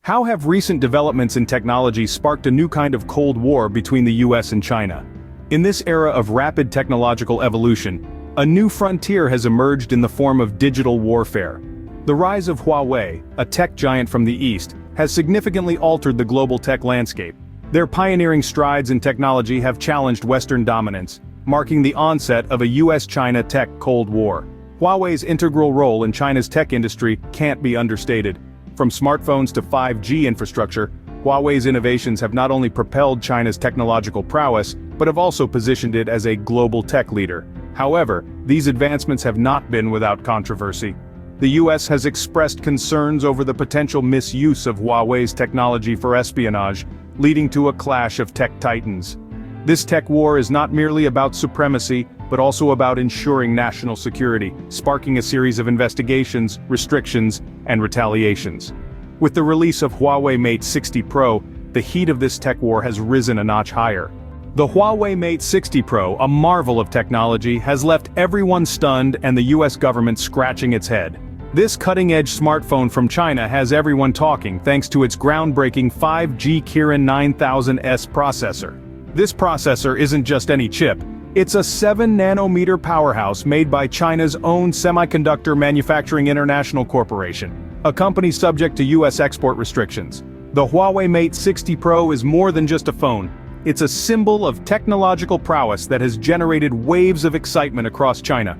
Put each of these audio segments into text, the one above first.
How have recent developments in technology sparked a new kind of Cold War between the US and China? In this era of rapid technological evolution, a new frontier has emerged in the form of digital warfare. The rise of Huawei, a tech giant from the East, has significantly altered the global tech landscape. Their pioneering strides in technology have challenged Western dominance, marking the onset of a US-China tech Cold War. Huawei's integral role in China's tech industry can't be understated. From smartphones to 5G infrastructure, Huawei's innovations have not only propelled China's technological prowess, but have also positioned it as a global tech leader. However, these advancements have not been without controversy. The US has expressed concerns over the potential misuse of Huawei's technology for espionage, leading to a clash of tech titans. This tech war is not merely about supremacy, but also about ensuring national security, sparking a series of investigations, restrictions, and retaliations. With the release of Huawei Mate 60 Pro, the heat of this tech war has risen a notch higher. The Huawei Mate 60 Pro, a marvel of technology, has left everyone stunned and the US government scratching its head. This cutting-edge smartphone from China has everyone talking thanks to its groundbreaking 5G Kirin 9000S processor. This processor isn't just any chip. It's a 7-nanometer powerhouse made by China's own Semiconductor Manufacturing International Corporation, a company subject to US export restrictions. The Huawei Mate 60 Pro is more than just a phone. It's a symbol of technological prowess that has generated waves of excitement across China.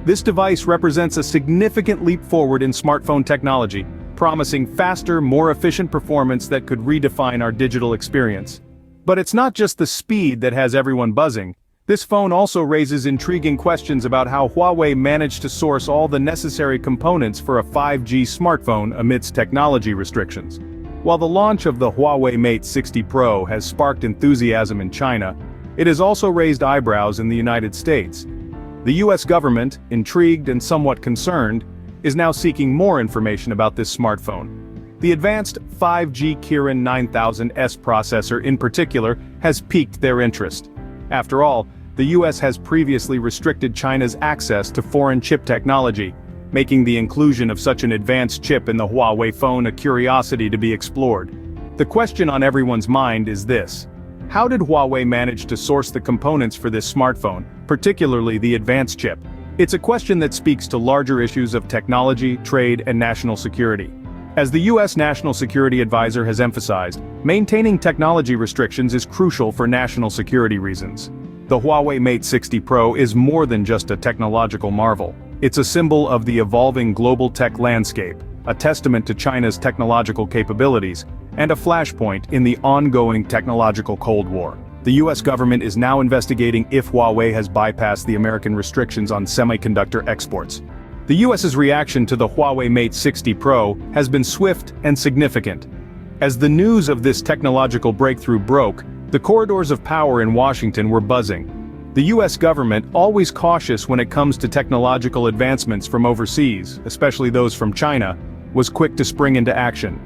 This device represents a significant leap forward in smartphone technology, promising faster, more efficient performance that could redefine our digital experience. But it's not just the speed that has everyone buzzing. This phone also raises intriguing questions about how Huawei managed to source all the necessary components for a 5G smartphone amidst technology restrictions. While the launch of the Huawei Mate 60 Pro has sparked enthusiasm in China, it has also raised eyebrows in the United States. The US government, intrigued and somewhat concerned, is now seeking more information about this smartphone. The advanced 5G Kirin 9000S processor in particular has piqued their interest. After all, the US has previously restricted China's access to foreign chip technology, making the inclusion of such an advanced chip in the Huawei phone a curiosity to be explored. The question on everyone's mind is this: how did Huawei manage to source the components for this smartphone, particularly the advanced chip? It's a question that speaks to larger issues of technology, trade, and national security. As the US National Security Advisor has emphasized, maintaining technology restrictions is crucial for national security reasons. The Huawei Mate 60 Pro is more than just a technological marvel. It's a symbol of the evolving global tech landscape, a testament to China's technological capabilities, and a flashpoint in the ongoing technological Cold War. The US government is now investigating if Huawei has bypassed the American restrictions on semiconductor exports. The US's reaction to the Huawei Mate 60 Pro has been swift and significant. As the news of this technological breakthrough broke, the corridors of power in Washington were buzzing. The US government, always cautious when it comes to technological advancements from overseas, especially those from China, was quick to spring into action.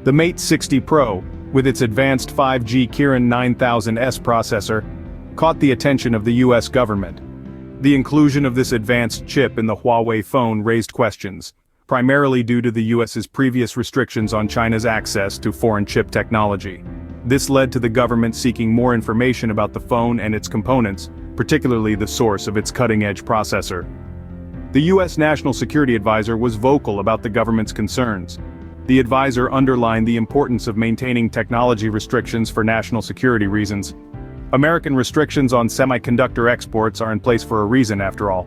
The Mate 60 Pro, with its advanced 5G Kirin 9000S processor, caught the attention of the US government. The inclusion of this advanced chip in the Huawei phone raised questions, primarily due to the US's previous restrictions on China's access to foreign chip technology. This led to the government seeking more information about the phone and its components, particularly the source of its cutting-edge processor. The US National Security Advisor was vocal about the government's concerns. The advisor underlined the importance of maintaining technology restrictions for national security reasons. American restrictions on semiconductor exports are in place for a reason, after all.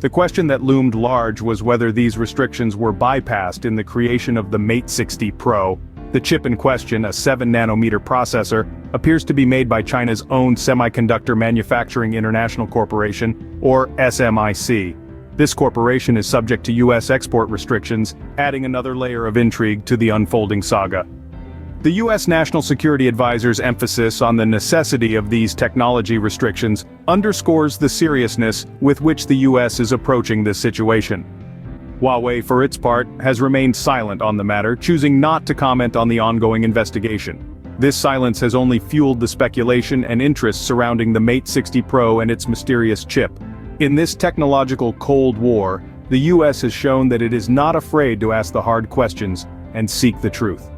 The question that loomed large was whether these restrictions were bypassed in the creation of the Mate 60 Pro. The chip in question, a 7-nanometer processor, appears to be made by China's own Semiconductor Manufacturing International Corporation, or SMIC. This corporation is subject to US export restrictions, adding another layer of intrigue to the unfolding saga. The US National Security Advisor's emphasis on the necessity of these technology restrictions underscores the seriousness with which the US is approaching this situation. Huawei, for its part, has remained silent on the matter, choosing not to comment on the ongoing investigation. This silence has only fueled the speculation and interest surrounding the Mate 60 Pro and its mysterious chip. In this technological Cold War, the US has shown that it is not afraid to ask the hard questions and seek the truth.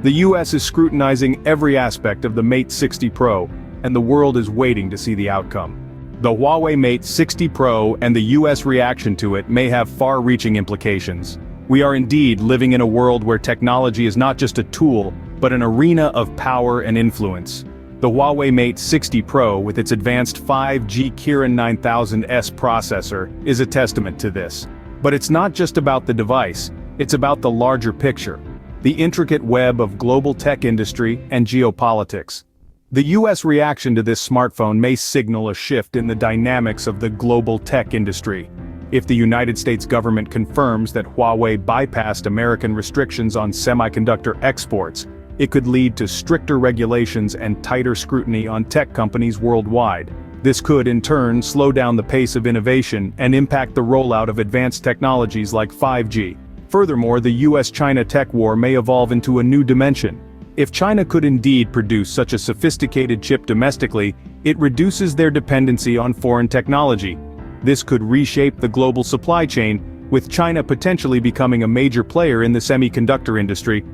The US is scrutinizing every aspect of the Mate 60 Pro, and the world is waiting to see the outcome. The Huawei Mate 60 Pro and the US reaction to it may have far-reaching implications. We are indeed living in a world where technology is not just a tool, but an arena of power and influence. The Huawei Mate 60 Pro with its advanced 5G Kirin 9000S processor is a testament to this. But it's not just about the device, it's about the larger picture. The intricate web of global tech industry and geopolitics. The US reaction to this smartphone may signal a shift in the dynamics of the global tech industry. If the United States government confirms that Huawei bypassed American restrictions on semiconductor exports, it could lead to stricter regulations and tighter scrutiny on tech companies worldwide. This could, in turn, slow down the pace of innovation and impact the rollout of advanced technologies like 5G. Furthermore, the US-China tech war may evolve into a new dimension. If China could indeed produce such a sophisticated chip domestically, it reduces their dependency on foreign technology. This could reshape the global supply chain, with China potentially becoming a major player in the semiconductor industry.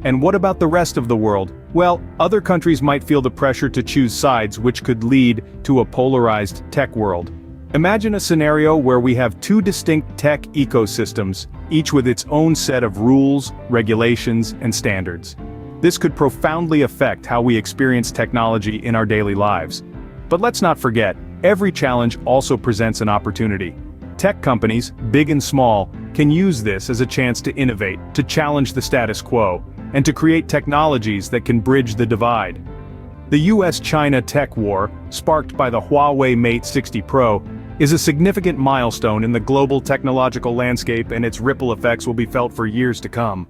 And what about the rest of the world? Well, other countries might feel the pressure to choose sides, which could lead to a polarized tech world. Imagine a scenario where we have two distinct tech ecosystems, each with its own set of rules, regulations, and standards. This could profoundly affect how we experience technology in our daily lives. But let's not forget, every challenge also presents an opportunity. Tech companies, big and small, can use this as a chance to innovate, to challenge the status quo, and to create technologies that can bridge the divide. The US-China tech war, sparked by the Huawei Mate 60 Pro, is a significant milestone in the global technological landscape, and its ripple effects will be felt for years to come.